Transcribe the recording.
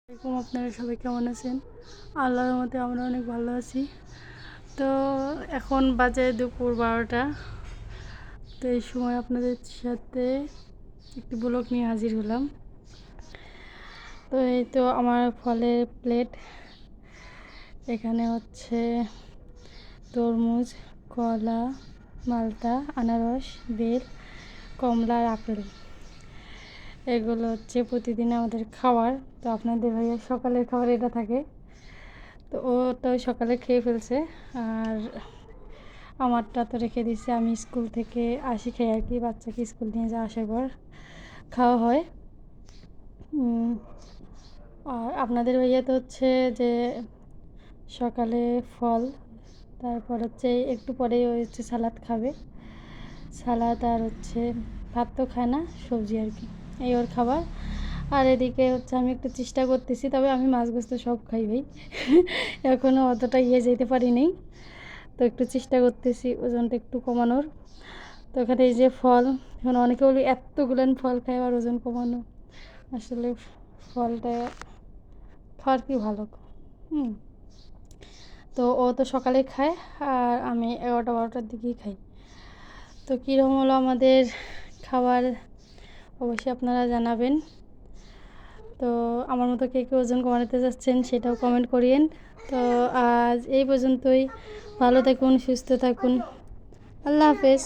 আপনারা সবাই কেমন আছেন? আল্লাহর রহমতে আমরা অনেক ভালো আছি। তো এখন বাজে দুপুর 12টা। তো এই সময় আপনাদের সাথে একটি ব্লগ নিয়ে হাজির হলাম। তো এই তো আমার ফলের প্লেট, এখানে হচ্ছে তরমুজ, কলা, মালটা, আনারস, বেল, কমলা আর আপেল। এগুলো হচ্ছে প্রতিদিন আমাদের খাবার। তো আপনাদের ভাইয়া সকালের খাবার এটা থাকে, তো তো সকালে খেয়ে ফেলছে। আর আমারটা তো রেখে দিছে, আমি স্কুল থেকে আসি খাই আর কি, বাচ্চাকে স্কুল নিয়ে যাওয়া আসার পর খাওয়া হয়। আর আপনাদের ভাইয়া তো হচ্ছে যে সকালে ফল, তারপর হচ্ছে একটু পরেই হচ্ছে সালাদ খাবে, সালাদ আর হচ্ছে ভাত তো খায় না, সবজি আর কি, এই ওর খাবার। আর এদিকে হচ্ছে আমি একটু চেষ্টা করতেছি, তবে আমি মাছ গোস্ত সব খাই ভাই এখনও অতটা যেতে পারি নাই, তো একটু চেষ্টা করতেছি ওজনটা একটু কমানোর। তো এখানে এই যে ফল, এখন অনেকে বলি এতগুলেন ফল খায় আর ওজন কমানো, আসলে ফলটা খাওয়ার কি ভালো। তো ও তো সকালে খায় আর আমি 11টা-12টার দিকেই খাই। তো কীরকম হলো আমাদের খাবার অবশ্যই আপনারা জানাবেন। তো আমার মতো কে কে ওজন কমাতে যাচ্ছেন সেটাও কমেন্ট করিয়েন। তো আজ এই পর্যন্তই, ভালো থাকুন, সুস্থ থাকুন, আল্লাহ হাফেজ।